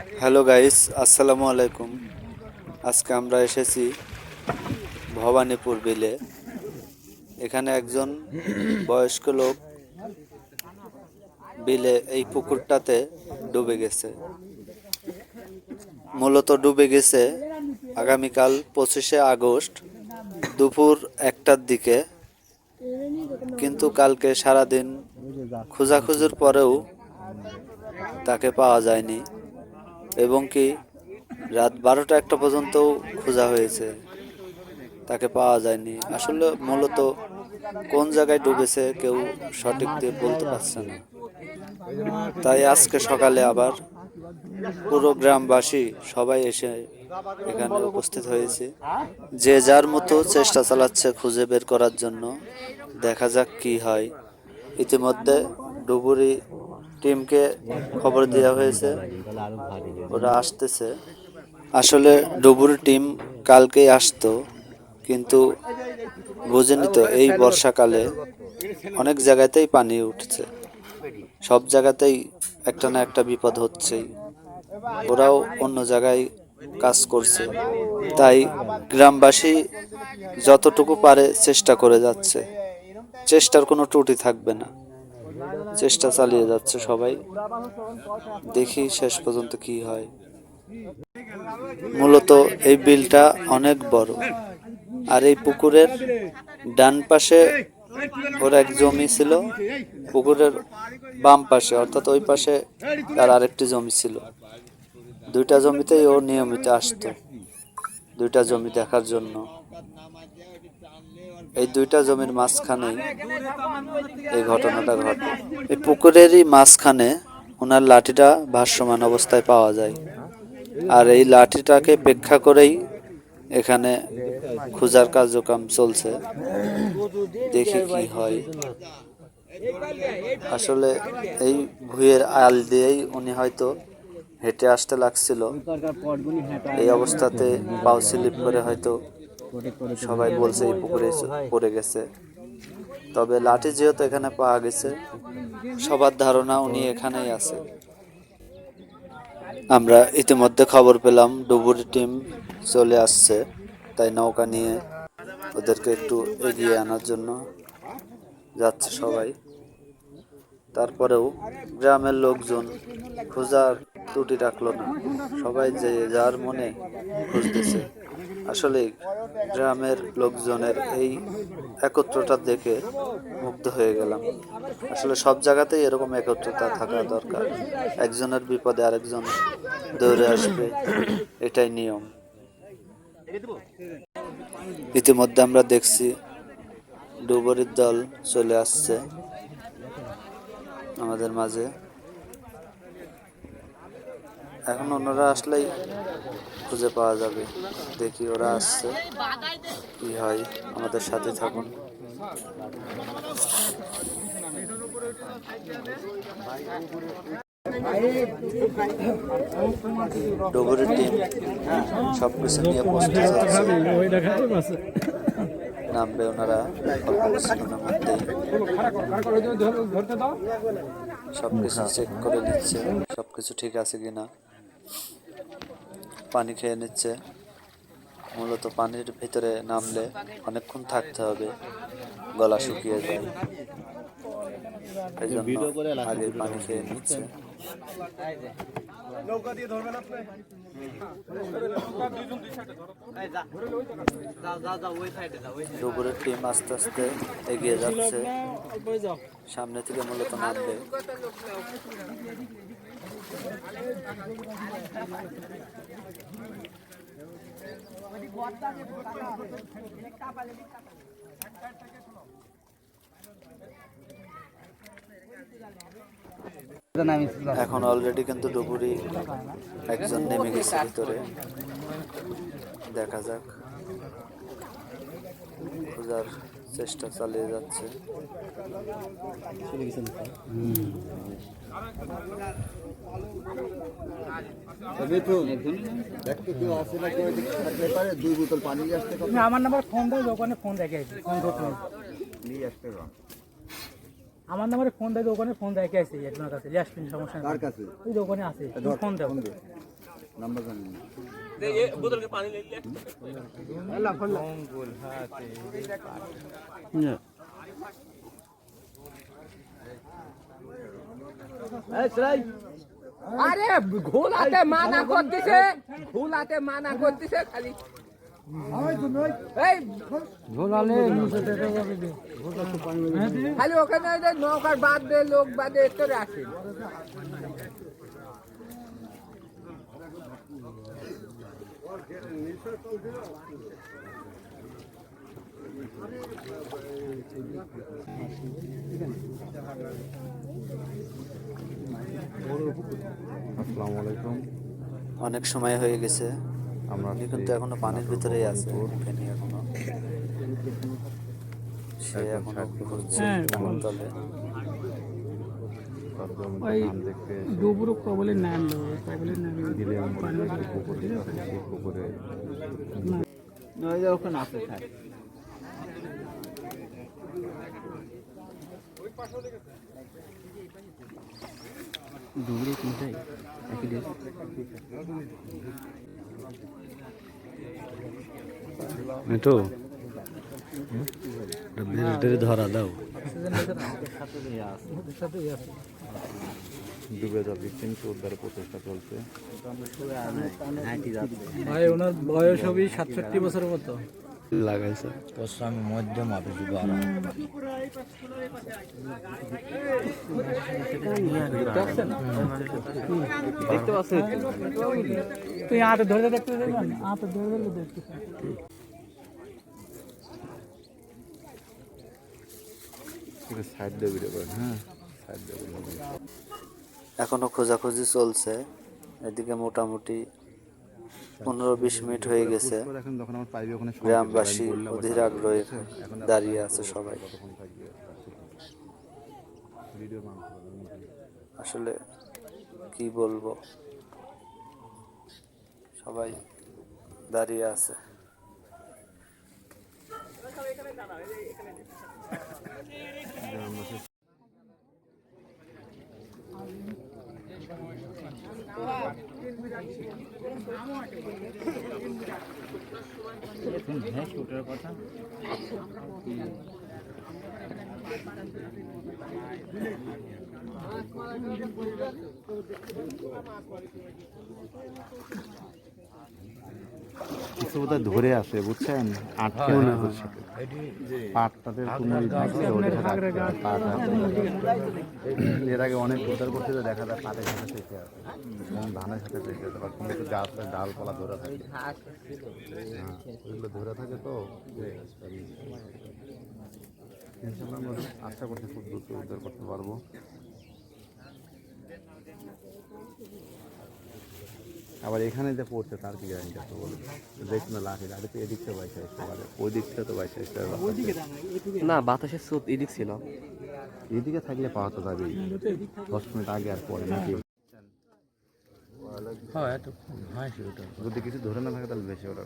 Hello guys, আসসালামু আলাইকুম। আজকে আমরা এসেছি ভবানীপুর বিলে। এখানে একজন বয়স্ক লোক বিলে এই পুকুরটাতে ডুবে গেছে। মূলত ডুবে গেছে আগামীকাল 25শে আগস্ট দুপুর 1টার দিকে, কিন্তু কালকে সারাদিন খোঁজাখুঁজির পরেও তাকে পাওয়া যায়নি এবং কি রাত 12টা-1টা পর্যন্তও খোঁজা হয়েছে, তাকে পাওয়া যায়নি। আসলে মূলত কোন জায়গায় ডুবেছে কেউ সঠিক দিয়ে বলতে পারছে না। তাই আজকে সকালে আবার পুরো গ্রামবাসী সবাই এসে এখানে উপস্থিত হয়েছে। যে যার মতো চেষ্টা চালাচ্ছে খুঁজে বের করার জন্য। দেখা যাক কি হয়। ইতিমধ্যে ডুবুরি টিমকে খবর দেওয়া হয়েছে, ওরা আসতেছে। আসলে ডুবুরি টিম কালকেই আসতো, কিন্তু বুঝেনি তো এই বর্ষাকালে অনেক জায়গাতেই পানি উঠছে, সব জায়গাতেই একটা না একটা বিপদ হচ্ছেই। ওরাও অন্য জায়গায় কাজ করছে, তাই গ্রামবাসী যতটুকু পারে চেষ্টা করে যাচ্ছে। চেষ্টার কোনো ত্রুটি থাকবে না, চেষ্টা চালিয়ে যাচ্ছে সবাই। দেখি শেষ পর্যন্ত কি হয়। মূলত এই বিলটা অনেক বড়, আর এই পুকুরের ডান পাশে ওর এক জমি ছিল, পুকুরের বাম পাশে অর্থাৎ ওই পাশে তার আরেকটি জমি ছিল। দুইটা জমিতেই ও নিয়মিত আসতো, দুইটা জমি দেখার জন্য। এই দুইটা জমির মাঝখানেই এই ঘটনাটা ঘটে। এই পুকুরেরই মাঝখানে ওনার লাঠিটা ভাসমান অবস্থায় পাওয়া যায়, আর এই লাঠিটাকে প্রেক্ষা করেই এখানে খোঁজার কার্যক্রম চলছে। দেখি কি হয়। আসলে এই ভুঁইয়ের আল দিয়েই উনি হয়তো হেঁটে আসতে লাগছিল। এই অবস্থাতে পাও স্লিপ করে হয়তো সবাই বলছে এই পুকুরে পড়ে গেছে। তবে লাঠি যেহেতু এখানে পাওয়া গেছে, সবার ধারণা উনি এখানেই আছে। আমরা ইতিমধ্যে খবর পেলাম ডুবুরি টিম চলে আসছে, তাই নৌকা নিয়ে ওদেরকে একটু এগিয়ে আনার জন্য যাচ্ছে সবাই। তারপরেও গ্রামের লোকজন খোঁজার ত্রুটি রাখলো না, সবাই যে যার মনে খুঁজতেছে। আসলে গ্রামের লোকজনের এই একত্রতা দেখে মুগ্ধ হয়ে গেলাম। আসলে সব জায়গাতেই এরকম একত্রতা থাকা দরকার। একজনের বিপদে আরেকজন দৌড়ে আসবে, এটাই নিয়ম। ইতিমধ্যে আমরা দেখছি ডুবুরির দল চলে আসছে আমাদের মাঝে। এখন ওনারা আসলেই খুঁজে পাওয়া যাবে। দেখি ওরা আসছে, কি হয়। আমাদের সাথে থাকুন। ডুবুরি টিম সবকিছু নিয়ে প্রস্তুত আছে, নামবে ওনারা অল্প কিছুক্ষণের মধ্যেই। সবকিছু চেক করে নিচ্ছে, সবকিছু ঠিক আছে কিনা। পানি খেয়ে নিচ্ছে। মূলত পানির ভিতরে নামলে অনেকক্ষণ থাকতে হবে, গলা শুকিয়ে যায়, এই জন্য আগে পানি খেয়ে নিচ্ছে। ডুবুরের টিম আস্তে আস্তে এগিয়ে যাচ্ছে, সামনে থেকে মূলত নামবে। এখন অলরেডি কিন্তু ডুবুরি একজন নেমে গেছে ভিতরে। দেখা যাক, খোঁজার চেষ্টা চালিয়ে যাচ্ছে। আমার নাম্বার ফোন দেয়, দোকানে ফোন দেখে নিয়ে আসতে। আমার নাম্বারে ফোন দেয়, দোকানে ফোন দেখে আসছে আপনার কাছে। সমস্যা ওই দোকানে আছে, ফোন দেয়। আরে ঘোলাতে মানা করতেছে, ঘোলাতে মানা করতেছে খালি এই খালি ওখানে ওই যে নৌকার বাদ দিয়ে লোক বাদে চলে আসে। আসসালামু আলাইকুম। অনেক সময় হয়ে গেছে, আমরা উনি কিন্তু এখনো পানির ভিতরেই আছে, ওঠেনি এখনো। সে এখনো ঘুরছে তলে। ধান দেখতে ডুবুরু কবলের নাম দিলে পুকুর সেই পুকুরে ওখানে আছে ডুবুরু কোনটাই একই দেশ মিঠু বেলটের ধরা দাও। ডুবে যাওয়া ব্যক্তিকে উদ্ধারের প্রচেষ্টা চলছে। ভাই ওনার বয়স হবে 67 বছরের মতো লাগাইছে তোর সঙ্গে মধ্যম হবে যুবরা দেখতে পাচ্ছেন তুই আতে ধরে দেখতে দেখবেন আতে ধরে দেখতে সাইড দিয়ে ভিডিও করেন। হ্যাঁ, সাইড দিয়ে ভিডিও করেন। এখনো খোঁজাখুঁজি চলছে। এদিকে মোটামুটি 15-20 মিনিট হয়ে গেছে। এখন যখন আমার পাইবে ওখানে গ্রামবাসী অধীর আগ্রহে দাঁড়িয়ে আছে সবাই। ভিডিও আসলে কি বলবো, সবাই দাঁড়িয়ে আছে। কথা কিছু বোধহয় ধরে আসে, বুঝছেন, আটকে ওনাদের সাথে পাটটাতে কুমির থাকছে, ওদের সাথে পাট এর আগে অনেক উদ্ধার করছে, যে দেখা যায় পাটের সাথে চেপে আছে এবং ধানের সাথে চেপে আছে, বা কোনো গাছ ডালপালা ধরে থাকে। হ্যাঁ, ওইগুলো ধরে থাকে তো ইনশাআল্লাহ আমরা আশা করছি খুব দ্রুত উদ্ধার করতে পারবো। আবার এখানে যে পড়ছে তার কি গ্যারান্টি আছে বলুন? দেখুন না, লাঠি লাঠি তো এদিক থেকে বাইশে আসতে পারে, ওই দিক থেকে তো বাইশে আসতে পারে না, বাতাসের স্রোত এদিক ছিল। এদিকে থাকলে পাওয়া তো যাবেই 10 মিনিট আগে আর পরে নাকি। যদি কিছু ধরে না থাকে তাহলে বেশি ওটা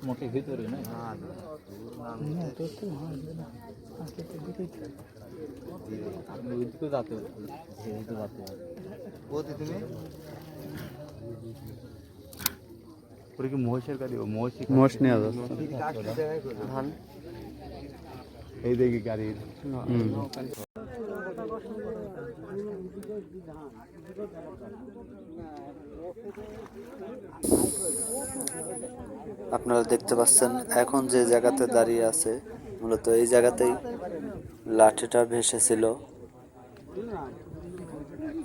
মোটে ভিতরে না ওটা কি মহিষের গাড়ি? ও মোষ নিয়ে যাচ্ছে। ধান এই দেখি গাড়ির আপনারা দেখতে পাচ্ছেন এখন যে জায়গাতে দাঁড়িয়ে আছে, মূলত এই জায়গাতেই লাঠিটা ভেসেছিল।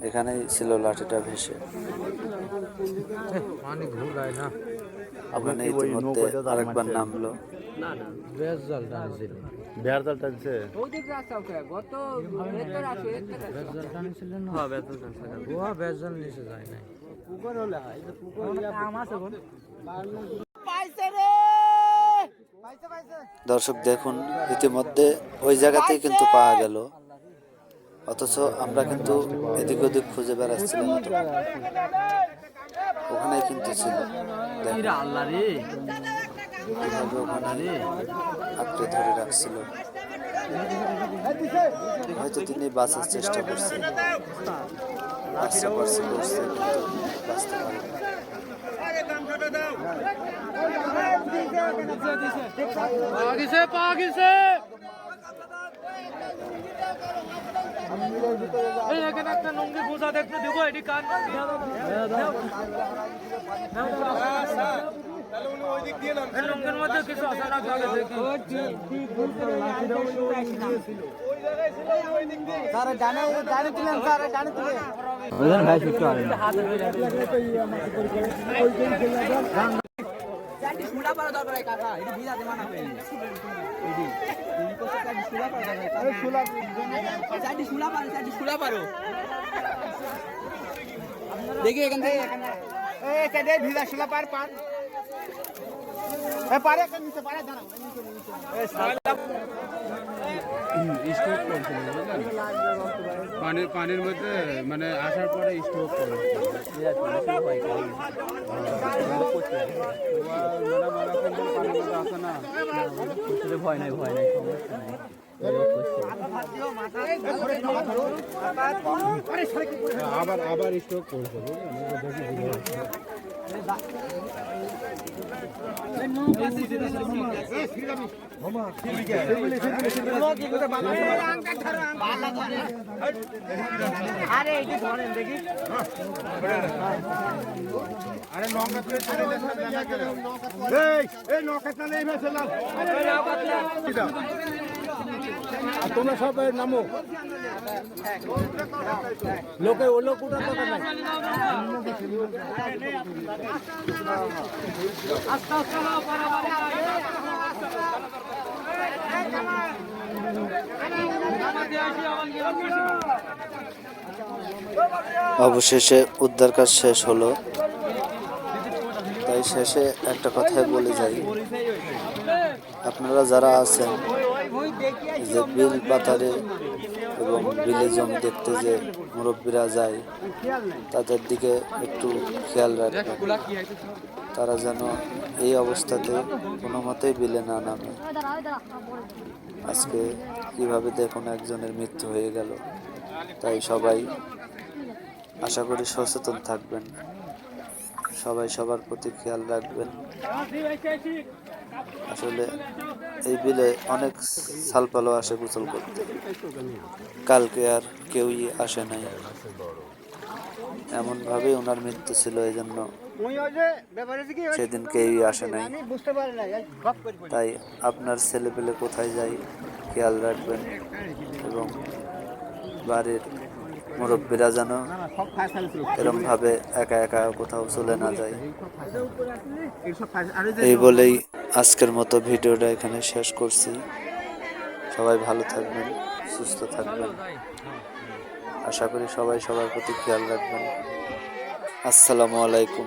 এখানেই ছিল লাঠিটা ভেসে। ওখানে ইতিমধ্যে আরেকবার নামলো। বেহার জাল টানছে। ওদিক রাস্তা গত ভেতর আসে পুকুর হলে হয় কাম আছে পাইছে রে দর্শক দেখুন, ইতিমধ্যে ওই জায়গাতেই কিন্তু পাওয়া গেল, অথচ আমরা কিন্তু এদিক ওদিক খুঁজে বেড়াচ্ছিলাম, ওখানেই কিন্তু ছিল। কিভাবে ওখানে আঁকড়ে ধরে রাখছিল। হয়তো তিনি বাঁচার চেষ্টা করছেন, বাঁচতে পারছে করছে, কিন্তু বাঁচতে পারেনি। একটা নঙ্গি গোজা দেখতে দেবো এটি কান লঙ্কের মধ্যে কিছু আসা না ভাই ছুটতে পারে দেখি এখান থেকে ভিজা শুলা পার পার পারে নিচে পারে দাঁড়াও পানির মধ্যে মানে আসার পরে স্ট্রোক করে ভয় নাই সমস্যা নাই আবার স্ট্রোক করছে আরে এটি ধরেন দেখি আরে নৌকা তুলে চলে এই নৌকা চালে এই ভেসে লাল তোমরা সব নামো লোকে ও লোক উঠার দরকার নাই অবশেষে উদ্ধার কাজ শেষ হলো। তাই শেষে একটা কথাই বলে যাই, আপনারা যারা আছেন যে বিল পাতারে এবং বিলে জমি দেখতে যে মুরব্বীরা যায়, তাদের দিকে একটু খেয়াল রাখবেন, তারা যেন এই অবস্থাতে কোনো মতেই বিলে না নামে। আজকে কিভাবে দেখুন একজনের মৃত্যু হয়ে গেল। তাই সবাই আশা করি সচেতন থাকবেন, সবাই সবার প্রতি খেয়াল রাখবেন। আসলে এই বিলে অনেক সালপালো আসে গোসল করতে, কালকে আর কেউই আসে নাই, এমনভাবেই ওনার মৃত্যু ছিল, এই জন্য সেদিন কেউই আসে নাই। তাই আপনার ছেলে পেলে কোথায় যায় খেয়াল রাখবেন, এবং বাড়ির মুরব্বীরা যেন এরকম ভাবে একা একা কোথাও চলে না যায়। এই বলেই আজকের মতো ভিডিওটা এখানে শেষ করছি। সবাই ভালো থাকবেন, সুস্থ থাকবেন, আশা করি সবাই সবার প্রতি খেয়াল রাখবেন। আসসালামু আলাইকুম।